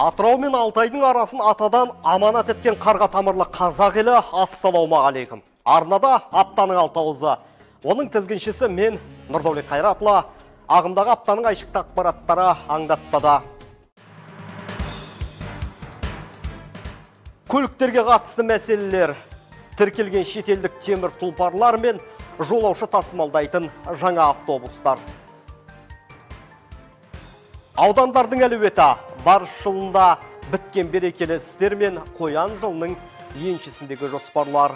Атырау мен Алтайдың арасын атадан аманат еткен қарға тамырлы қазақ елі, ассалаумағалейкум. Арнада аптаның алтауызы. Оның тізгіншісі мен Нұрдәулет Қайратұлы. Ағымдағы аптаның айшықты ақпараттары аңдатпада. Көліктерге қатысты мәселелер. Тіркелген шетелдік темір тұлпарлар мен жолаушы тасымалдайтын жаңа автобустар. Аудандардың әлеуеті барыс жылында біткен берекелі істер мен қоян жылының еншісіндегі жоспарлар.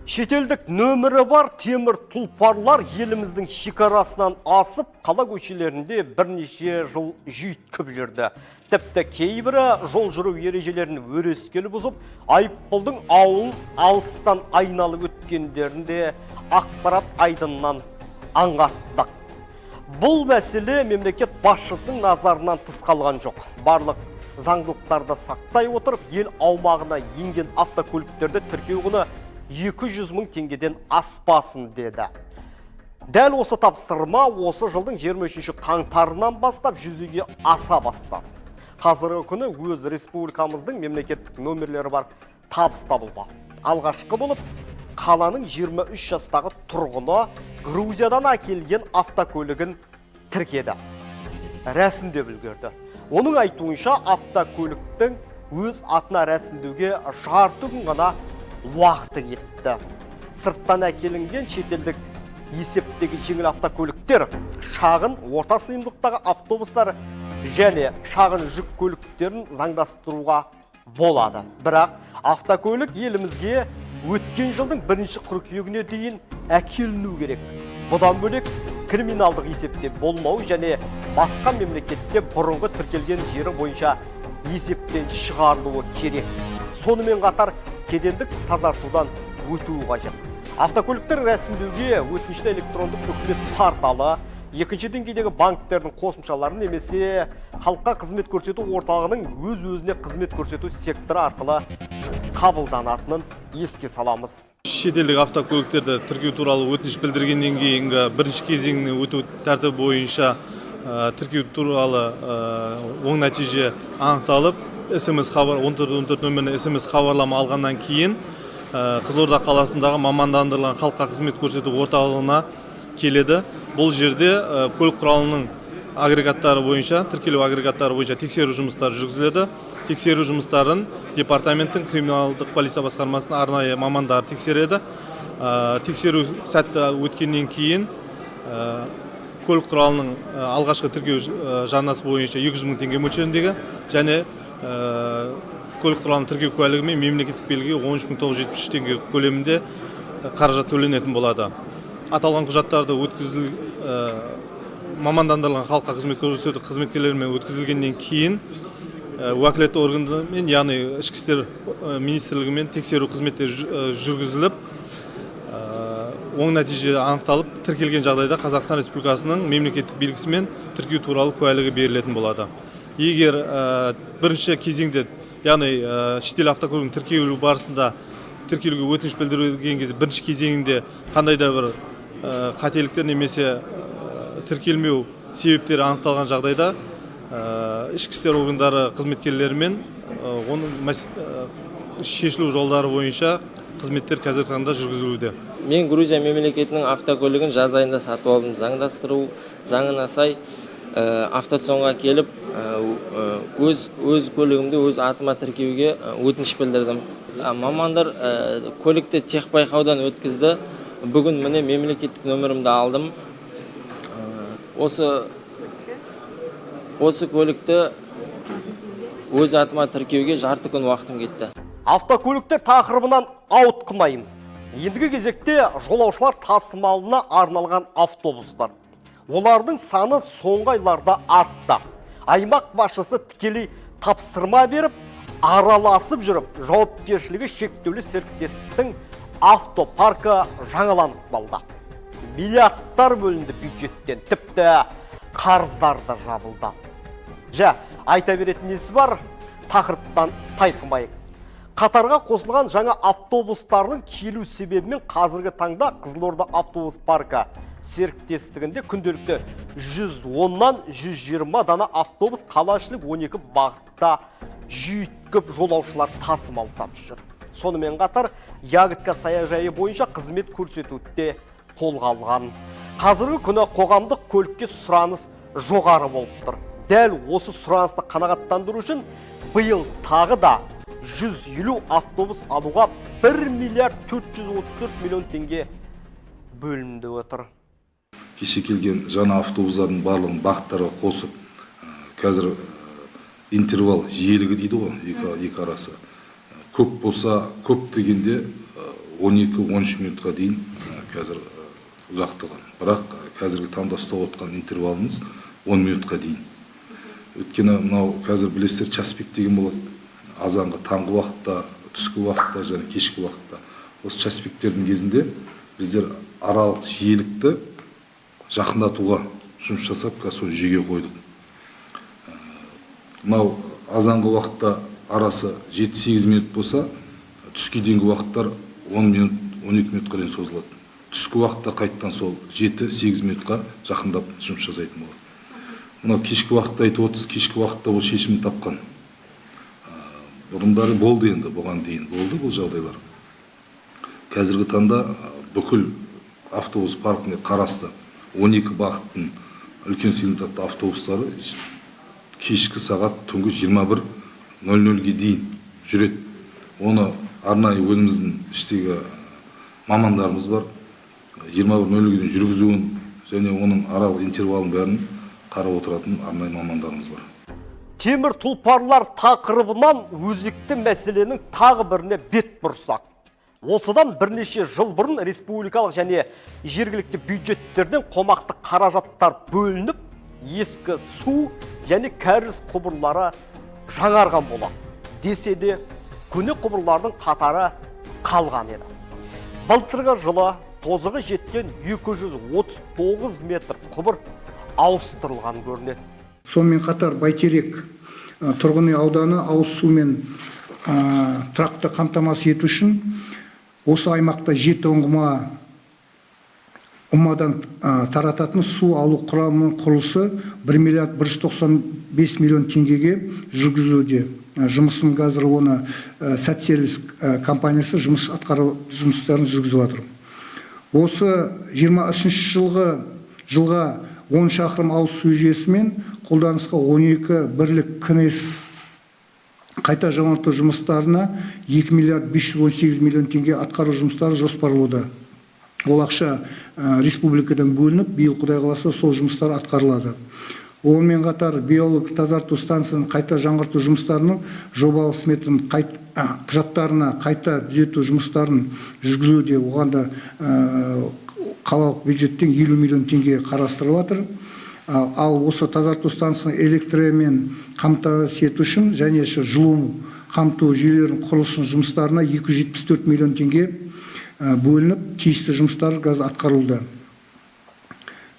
Шетелдік нөмірі бар темір тұлпарлар еліміздің шекарасынан асып, қала көшелерінде бірнеше жыл жүйткіп жүрді. Тіпті кейбірі жол жүру ережелерін өрескел бұзып, айыппұлдың ауылын алыстан айналып өткендерінде ақпарат айдыннан аңғаттық. Бұл мәселе мемлекет басшысының назарынан тыс қалған жоқ. Барлық заңдылықтарды сақтай отырып, ел аумағына енген автокөліктерді тіркеу құны 200 мың теңгеден аспасын деді. Дәл осы тапсырма осы жылдың 23 қаңтарынан бастап жүзеге аса бастады. Қазіргі күні өз республикамыздың мемлекеттік нөмірлері бар табысталуда. Алғашқы болып, қаланың 23 жастағы тұрғыны Грузиядан әкелген автокөлігін тіркеді. Рәсімдеп үлгерді. Оның айтуынша автокөліктің өз атына рәсімдеуге жарты күн ғана уақыты кетті. Сырттан әкелінген шетелдік есептегі жеңіл автокөліктер, шағын орта сыйымдылықтағы автобустар және шағын жүк көліктерін заңдастыруға болады. Бірақ автокөлік елімізге өткен жылдың 1 қыркүйегіне дейін әкеліну керек. Бұдан бөлек криминалдық есепте болмау және басқа мемлекетте бұрынғы тіркелген жері бойынша есептен шығарылуы керек. Сонымен қатар кедендік тазартудан өтуі қажет. Автокөліктер рәсімдеуге өтінішті электрондық үкімет порталы, екінші деңгейдегі банктердің қосымшалары немесе халыққа қызмет көрсету орталығының өз-өзіне қызмет көрсету секторы арқылы қабылданатынын еске саламыз. Шетелдік автокөліктерді тіркеу туралы өтініш білдіргеннен кейінгі бірінші кезеңіне өту тәртібі бойынша тіркеу туралы оң нәтиже анықталып, СМС-хабар 1414 нөміріне СМС-хабарлама алғаннан кейін Қызылорда қаласындағы мамандандырылған халыққа қызмет көрсету орталығына келеді. Бұл жерде көлік құралының агрегаттары бойынша, тіркелу агрегаттары бойынша тексеру жұмыстары жүргізіледі. Тексеру жұмыстарын департаменттің криминалдық полиция басқармасының арнайы мамандары тексереді. Тексеру сәтті өткеннен кейін көлік құралының алғашқы тіркеу жарнасы бойынша 200 мың теңге мөлшеріндегі және көлік құралының тіркеу куәлігі мен мемлекеттік белгіге 13.973 теңге көлемінде қаражат төленетін болады. Аталған құжаттарды мамандандырылған халыққа қызмет көрсету қызметкерлерімен өткізілгеннен кейін уәкілетті органдармен, яғни ішкі істер министрлігімен тексеру қызметтері жүргізіліп, оң нәтиже анықталып, тіркелген жағдайда Қазақстан Республикасының мемлекеттік белгісімен тіркеу туралы куәлігі берілетін болады. Егер бірінші кезеңде, яғни шетел автокөлігінің тіркелу барысында тіркелуге өтініш білдірген кезде бірінші кезеңінде қандай да бір қателіктер немесе тіркелмеу себептері анықталған жағдайда ішкі істер органдары қызметкерлерімен оның шешілу жолдары бойынша қызметтер қазіргі таңда жүргізілуде. Мен Грузия мемлекетінің автокөлігін жаз айында сатып алдым. Заңдастыру заңына сай автоцонға келіп өз көлігімді өз атыма тіркеуге өтініш білдірдім. Мамандар көлікті техбайқаудан өткізді. Бүгін міне мемлекеттік нөмірімді алдым. Осы көлікті өз атыма тіркеуге жарты күн уақытым кетті. Автокөліктер тақырыбынан ауытқымаймыз. Ендігі кезекте жолаушылар тасымалына арналған автобустар. Олардың саны соңғы айларда артты. Аймақ басшысы тікелей тапсырма беріп, араласып жүріп, жауапкершілігі шектеулі серіктестіктің автопаркі жаңаланып қалды. Миллиардтар бөлінді бюджеттен, тіпті қарыздар да жабылды. Айта беретін несі бар, тақырыптан тайқымайық. Қатарға қосылған жаңа автобустардың келу себебімен қазіргі таңда Қызылорда автобус паркі серіктестігінде күнделікті 110-нан 120 дана автобус қалашылық 12 бағытта жүйткіп жолаушылар тасымалдап жүр. Сонымен қатар Ягодка саяжайы бойынша қызмет көрсетуде қолға алған. Қазіргі күні қоғамдық көлікке сұраныс жоғары болып тұр. Дәл осы сұранысты қанағаттандыру үшін биыл тағы да 150 автобус алуға 1 миллиард 434 миллион теңге бөлінді отыр. Кеше келген жаңа автобустардың барлығын бағыттарға қосып, қазір интервал жиелігі дейді ғой, екі арасы. Көп болса, көп дегенде 12-13 минутқа дейін қазір ұзақтаған. Бірақ қазіргі таңда ұстап отқан интервалымыз 10 минутқа дейін. Өйткені мынау қазір білесіздер час-пик деген болады. Азанғы таңғы уақытта, түскі уақытта және кешкі уақытта. Осы час-пиктердің кезінде біздер аралық жиелікті жақындатуға жұмыс жасап, соны жүйеге қойдық. Мынау азанғы уақытта арасы 7-8 минут болса, түске дейінгі уақыттар 10 минут, 12 минутқа дейін созылады. Түскі уақытта қайттан сол 7-8 минутқа жақындап жұмыс жасайтын болады. Мынау кешкі уақытта айтып отырсыз, кешкі уақытта бұл шешімін тапқан. Бұрындары болды енді, бұған дейін болды бұл жағдайлар. Қазіргі таңда бүкіл автобус паркіне қарасты 12 бағыттың үлкен сыйымдылықты автобустары кешкі сағат түнгі 21:00-ге дейін жүреді. Оны арнайы өзіміздің іштегі мамандарымыз бар. 21:00-ге дейін жүргізуін және оның аралық интервалын бәрін қарап отыратын арнайы мамандарымыз бар. Темір тұлпарлар тақырыбынан өзекті мәселенің тағы біріне бет бұрсақ. Осыдан бірнеше жыл бұрын республикалық және жергілікті бюджеттерден қомақты қаражаттар бөлініп, ескі су және кәріз құбырлары жаңарған болады. Десе де, көне құбырлардың қатары қалған еді. Былтырғы жылы тозығы жеткен 239 метр құбыр ауыстырылған көрінеді. Сонымен қатар Бәйтерек тұрғын үй ауданы ауыз сумен тұрақты қамтамасыз ету үшін осы аймақта 7 ұңғымадан тарататын су алу құрамының құрылысы 1 миллиард 195 миллион теңгеге жүргізуде. Жұмысын қазір оны Сәтсервис компаниясы жұмыстарын жүргізіп жатыр. Осы 23 жылға 10 шақырым ауыз су жүйесімен қолданысқа 12 бірлік КНС қайта жаңарту жұмыстарына 2 миллиард 518 миллион теңге атқару жұмыстары жоспарлауда. Ол ақша республикадан бөлініп, биыл Құдай қаласа сол жұмыстар атқарылады. Онымен қатар биолог тазарту станциясын қайта жаңғырту жұмыстарының жобалық сметаның құжаттарына қайта түзету жұмыстарын жүргізуде. Оған да қалалық бюджеттен 50 миллион теңге қарастырылып жатыр. Ал осы тазарту станциясын электрмен қамтамасыз ету үшін және жылу қамту жүйелерінің құрылысын жұмыстарына 274 миллион теңге бөлініп, тиісті жұмыстар қазір атқарылды.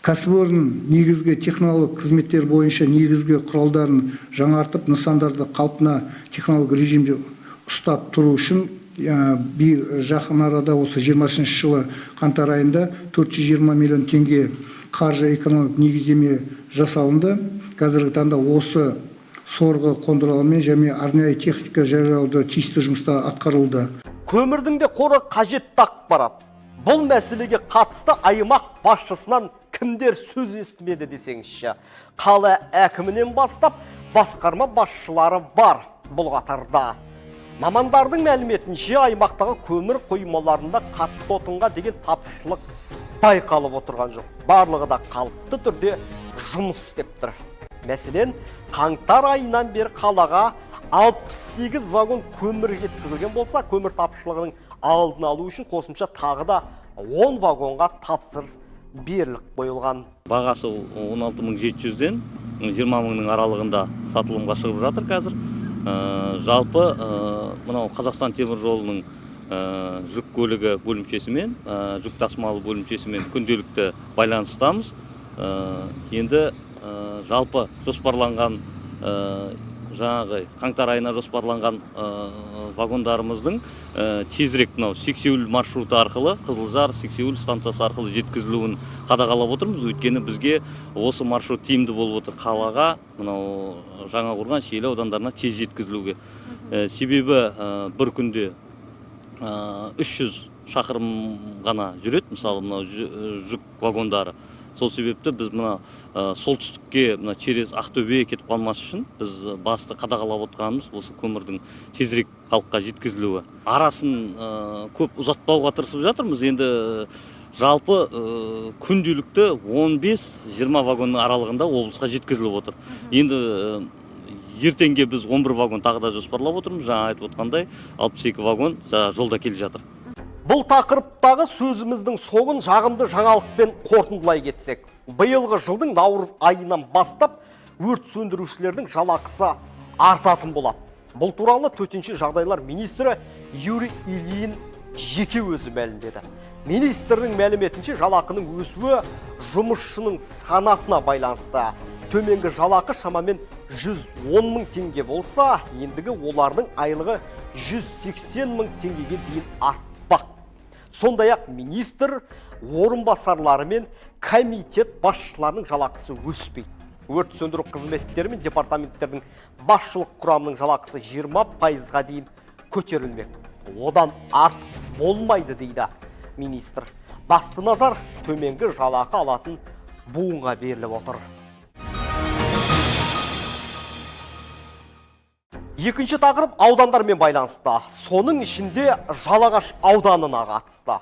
Кәсіпорын негізгі технологиялық қызметтер бойынша негізгі құралдарын жаңартып, нысандарды қалпына технологиялық режимде ұстап тұру үшін жақын арада осы 20 жылы қаңтар айында 420 миллион теңге қаржы экономик негіздеме жасалынды. Қазіргі таңда осы сорғы қондырғылармен және арнайы техника жариялауда тиісті жұмыстар атқарылды. Көмірдің де қоры қажетті ақпарат. Бұл мәселеге қатысты аймақ басшысынан кімдер сөз естімеді десеңізші. Қала әкімінен бастап басқарма басшылары бар бұл қатарда. Мамандардың мәліметінше аймақтағы көмір қоймаларында қатты отынға деген тапшылық байқалып отырған жоқ. Барлығы да қалыпты түрде жұмыс істеп тұр. Мәселен, қаңтар айынан бері қалаға 68 вагон көмір жеткізілген болса, көмір тапшылығының алдын алу үшін қосымша тағы да 10 вагонға тапсырыс беріліп қойылған. Бағасы 16.700-ден 20.000-ның аралығында сатылымға шығып жатыр қазір. Жалпы мынау Қазақстан темір жолының жүк көлігі бөлімшесімен, жүк тасымалы бөлімшесімен күнделікті байланыстамыз. Енді жалпы жоспарланған жаңағы қаңтар айына жоспарланған вагондарымыздың тезірек мынау Сексеуіл маршруты арқылы, Қызылжар, Сексеуіл станциясы арқылы жеткізілуін қадағалап отырмыз. Өйткені бізге осы маршрут тиімді болып отыр. Қалаға, мынау Жаңақорған, Шиелі аудандарына тез жеткізілуге. Себебі бір күнде 300 шақырым ғана жүреді, мысалы мынау жүк вагондары. Сол себепті біз мына солтүстікке, мына через Ақтөбе кетіп қалмас үшін біз басты қадағалап отырғанымыз осы көмірдің тезірек халыққа жеткізілуі. Арасын көп ұзатпауға тырысып жатырмыз. Енді жалпы күнделікті 15-20 вагонның аралығында облысқа жеткізіліп отыр. Енді ертеңге біз 11 вагон тағы да жоспарлап отырмыз. Жаңа айтып отқандай 62 вагон жолда келе жатыр. Бұл тақырыптағы сөзіміздің соңын жағымды жаңалықпен қорытындылай кетсек. Биылғы жылдың наурыз айынан бастап өрт сөндірушілердің жалақысы артатын болады. Бұл туралы төтенше жағдайлар министрі Юрий Ильин жеке өзі мәлімдеді. Министрдің мәліметінше жалақының өсуі жұмысшының санатына байланысты. Төменгі жалақы шамамен 110 мың теңге болса, ендігі олардың айлығы 180 мың теңгеге дейін артпақ. Сондай-ақ министр орынбасарлары мен комитет басшыларының жалақысы өспейді. Өрт сөндіру қызметтері мен департаменттердің басшылық құрамының жалақысы 20%-ға дейін көтерілмек. Одан артық болмайды дейді министр. Басты назар төменгі жалақы алатын буынға беріліп отыр. Екінші тақырып аудандармен байланысты. Соның ішінде Жалағаш ауданына қатысты.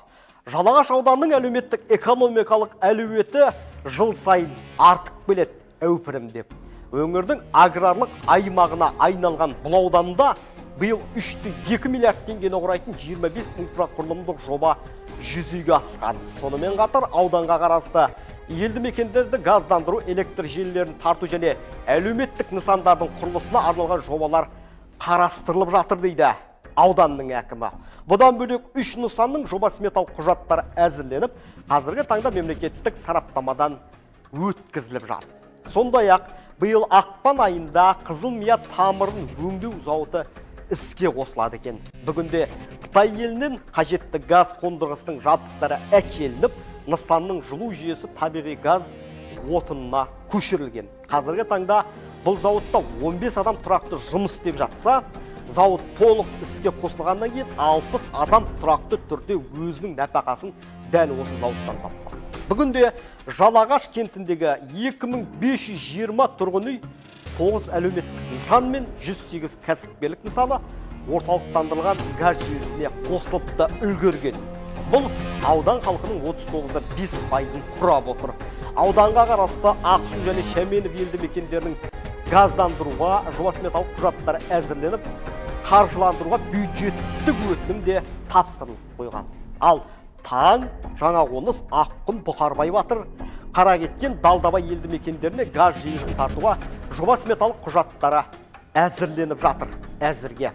Жалағаш ауданының әлеуметтік экономикалық әлеуеті жыл сайын артып келеді әупірім деп. Өңірдің аграрлық аймағына айналған бұл ауданда биыл 3,2 миллиард теңгені құрайтын 25 инфрақұрылымдық жоба жүзеге асқан. Сонымен қатар ауданға қарасты елді мекендерді газдандыру, электр желілерін тарту және әлеуметтік нысандардың құрылысына арналған жобалар қарастырылып жатыр дейді ауданның әкімі. Бұдан бөлек 3 нысанның жоба сметалық құжаттары әзірленіп, қазіргі таңда мемлекеттік сараптамадан өткізіліп жатыр. Сондай-ақ биыл ақпан айында Қызылмия тамырын өңдеу зауыты іске қосылады екен. Бүгінде Қытай елінен қажетті газ қондырғысының жабдықтары әкелініп, нысанның жылу жүйесі табиғи газ отынына көшірілген. Қазіргі таңда бұл зауытта 15 адам тұрақты жұмыс істеп жатса, зауыт толық іске қосылғаннан кейін 60 адам тұрақты түрде өзінің нәпақасын дәл осы зауыттан таппақ. Бүгінде Жалағаш кентіндегі 2520 тұрғын үй, 9 әлеуметтік нысан мен 108 кәсіпкерлік нысаны орталықтандырылған газ желісіне қосылып та үлгерген. Бұл аудан халқының 39,5%-ын құрап отыр. Ауданға қарасты Ақсу және Шәменов елді мекендерінің газдандыруға жоба сметалық құжаттары әзірленіп, қаржыландыруға бюджеттік өтінім де тапсырылып қойған. Ал Таң, Жаңақоныс, Аққұм, Бұқарбай Батыр, Қаракеткен, Далдабай елді мекендеріне газ желісін тартуға жоба сметалық құжаттары әзірленіп жатыр әзірге.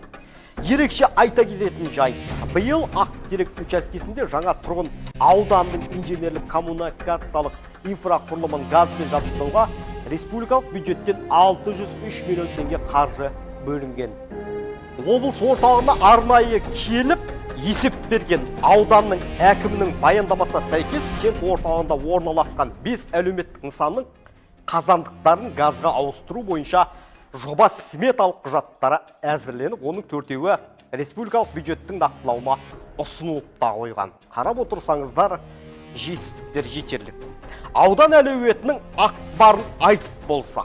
Ерекше айта кететін жайт, биыл Ақтерек учаскесінде жаңа тұрғын ауданның инженерлік коммуникациялық инфрақұрылымын газбен жабдықтауға республикалық бюджеттен 603 миллион теңге қаржы бөлінген. Облыс орталығына арнайы келіп есеп берген ауданның әкімінің баяндамасына сәйкес, кент орталығында орналасқан 5 әлеуметтік нысанның қазандықтарын газға ауыстыру бойынша жоба сметалық құжаттары әзірленіп, оның 4-еуі республикалық бюджеттің нақтылауына ұсынылып та қойған. Қарап отырсаңыздар, жетістіктер жетерлік. Аудан әлеуетінің ақбарын айтып болса,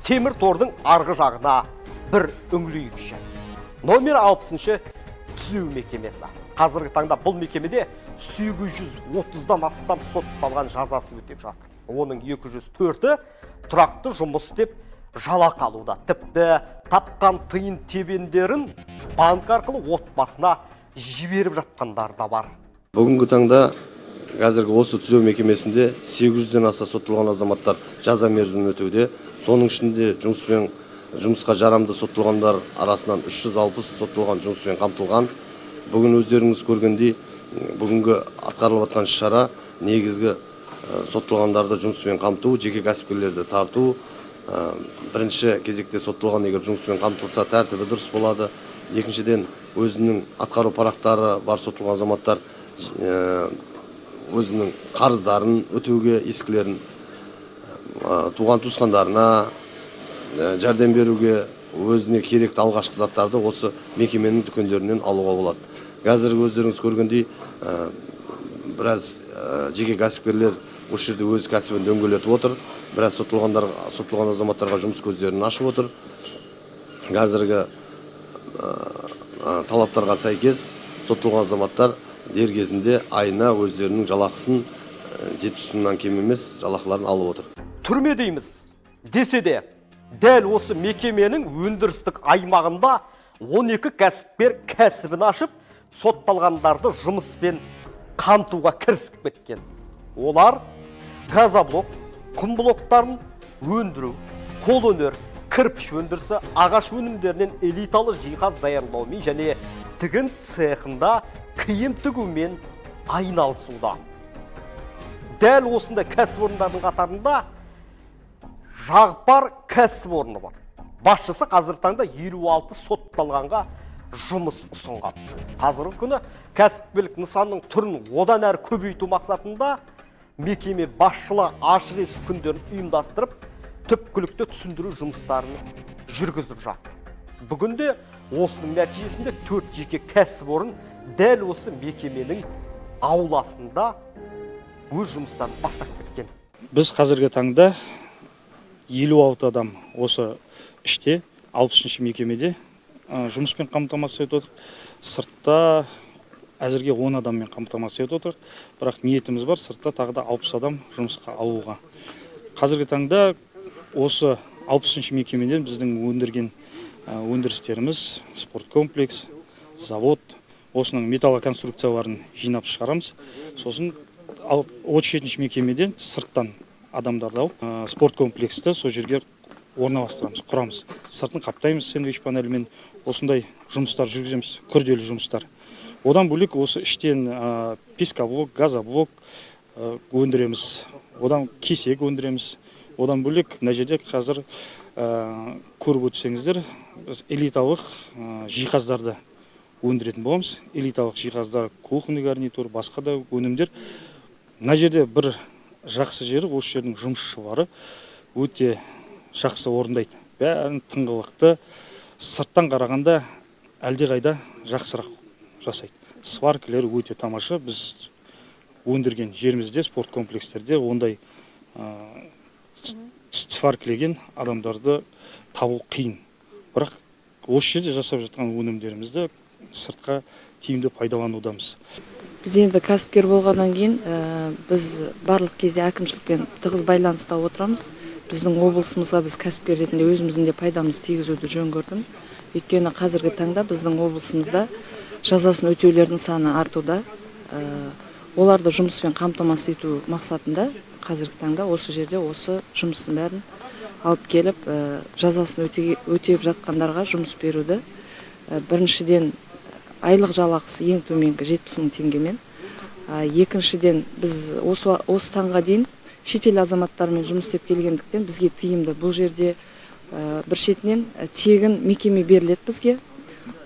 темір тордың арғы жағына бір үңілейікші. Номер 60-шы түзеу мекемесі. Қазіргі таңда бұл мекемеде 830-дан астам сотталған жазасын өтеп жатыр. Оның 204-і тұрақты жұмыс істеп жалақы алуда. Тіпті тапқан тиын тебендерін банк арқылы отбасына жіберіп жатқандар да бар. Бүгінгі таңда қазіргі осы түзеу мекемесінде 800-ден аса сотталған азаматтар жаза мерзімін өтеуде. Соның ішінде жұмысқа жарамды сотталғандар арасынан 360 сотталған жұмыспен қамтылған. Бүгін өздеріңіз көргендей, бүгінгі атқарылып жатқан шара негізгі сотталғандарды жұмыспен қамту, жеке кәсіпкерлерді тарту, бірінші кезекте сотталған егер жұмыспен қамтылса тәртібі дұрыс болады. Екіншіден, өзінің атқару парақтары бар сотталған азаматтар өзінің қарыздарын өтеуге, ескілерін туған туысқандарына жәрдем беруге, өзіне керекті алғашқы заттарды осы мекеменің дүкендерінен алуға болады. Қазіргі өздеріңіз көргендей, біраз жеке кәсіпкерлер осы жерде өз кәсібін дөңгелетіп отыр. Біраз сотталған азаматтарға жұмыс көздерін ашып отыр. Қазіргі талаптарға сәйкес сотталған азаматтар дер кезінде айына өздерінің жалақысын 70 мыңнан кем емес жалақыларын алып отыр. Түрме дейміз. Десе де, дәл осы мекеменің өндірістік аймағында 12 кәсіпкер кәсібін ашып, сотталғандарды жұмыспен қамтуға кірісіп кеткен. Олар газоблок, құм блоктарын өндіру, қолөнер, кірпіш өндірісі, ағаш өнімдерінен элиталы жиһаз даярлаумен және тігін цехында киім тігумен айналысуда. Дәл осындай кәсіпорындардың қатарында Жағпар кәсіпорны бар. Басшысы қазір таңда 56 сотталғанға жұмыс ұсынған. Қазіргі күні кәсіпкерлік нысанның түрін одан әрі көбейту мақсатында мекеме басшылығы ашық есік күндерін ұйымдастырып, түпкілікті түсіндіру жұмыстарын жүргізіп жатыр. Бүгінде осының нәтижесінде 4 жеке кәсіпорын дәл осы мекеменің ауласында өз жұмыстарын бастап кеткен. Біз қазіргі таңда 56 адам осы іште 60-шы мекемеде жұмыспен қамтамасыз етіп отыр. Сыртта әзірге 10 адаммен қамтамасыз етіп отыр. Бірақ ниетіміз бар, сыртта тағы да 60 адам жұмысқа алуға. Қазіргі таңда осы 60-шы мекемеден біздің өндірген өндірістеріміз, спорт комплекс, завод, осының металлоконструкцияларын жинап шығарамыз. Сосын 37-ші мекемеден сырттан адамдарды алып, спорт комплексті сол жерге орналастырамыз, құрамыз. Сыртын қаптаймыз сэндвич панелімен, осындай жұмыстар жүргіземіз, күрделі жұмыстар. Одан бөлек осы іштен пескоблок, газоблок өндіреміз, одан кесек өндіреміз. Одан бөлек мына жерде қазір көріп өтсеңіздер, біз элиталық жиһаздарды өндіретін боламыз. Элиталық жиһаздар, кухонный гарнитур, басқа да өнімдер. Мына жерде бір жақсы жері, осы жердің жұмысшылары өте жақсы орындайды. Бәрін тыңғылықты, сырттан қарағанда әлдеқайда жақсырақ жасайды. Сваркілер өте тамаша. Біз өндірген жерімізде, спорт комплекстерде ондай сваркілеген адамдарды табу қиын. Бірақ осы жерде жасап жатқан өнімдерімізді сыртқа тиімді пайдаланудамыз. Біз енді кәсіпкер болғаннан кейін біз барлық кезде әкімшілікпен тығыз байланыста отырамыз. Біздің облысымызға біз кәсіпкер ретінде өзіміздің де пайдамызды тигізуді жөн көрдім. Өйткені қазіргі таңда біздің облысымызда жазасын өтеулердің саны артуда. Оларды жұмыспен қамтамасыз ету мақсатында қазіргі таңда осы жерде осы жұмыстың бәрін алып келіп, жазасын өтеп жатқандарға жұмыс беруді. Біріншіден айлық жалақысы ең төменгі 70 мың теңгемен. Екіншіден біз осы таңға дейін шетел азаматтарымен жұмыс істеп келгендіктен бізге тиімді. Бұл жерде бір шетінен тегін мекеме беріледі бізге.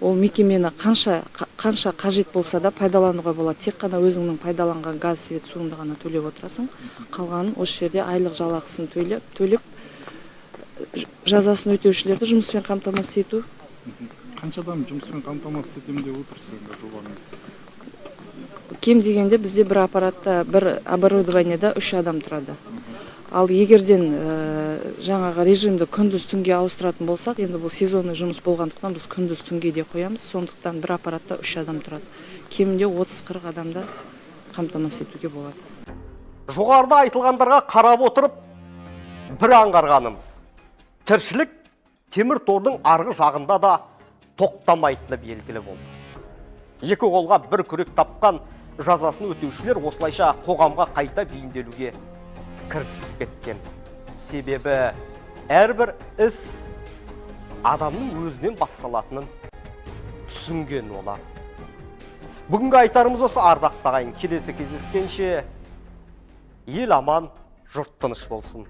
Ол мекемені қанша қажет болса да пайдалануға болады. Тек қана өзіңнің пайдаланған газ, свет, суыңды ғана төлеп отырасың. Қалғанын осы жерде айлық жалақысын төлеп жазасын өтеушілерді жұмыспен қамтамасыз ету. Қанша адам жұмыспен қамтамасыз етемін деп отырсың жобаның? Кем дегенде бізде бір аппаратта, бір оборудованияда 3 адам тұрады. Ал егерден жаңағы режимді күндіз түнге ауыстыратын болсақ, енді бұл сезонный жұмыс болғандықтан біз күндіз түнге де қоямыз. Сондықтан бір аппаратта 3 адам тұрады. Кемінде 30-40 адамда қамтамасыз етуге болады. Жоғарыда айтылғандарға қарап отырып, бір аңғарғанымыз. Тіршілік темір тордың арғы жағында да тоқтамайтыны белгілі болды. Екі қолға бір күрек тапқан жазасын өтеушілер осылайша қоғамға қайта бейімделуге кірісіп кеткен. Себебі әрбір іс адамның өзінен басталатынын түсінген олар. Бүгінгі айтарымыз осы, ардақты ағайын. Келесі кездескенше ел аман, жұрт тыныш болсын.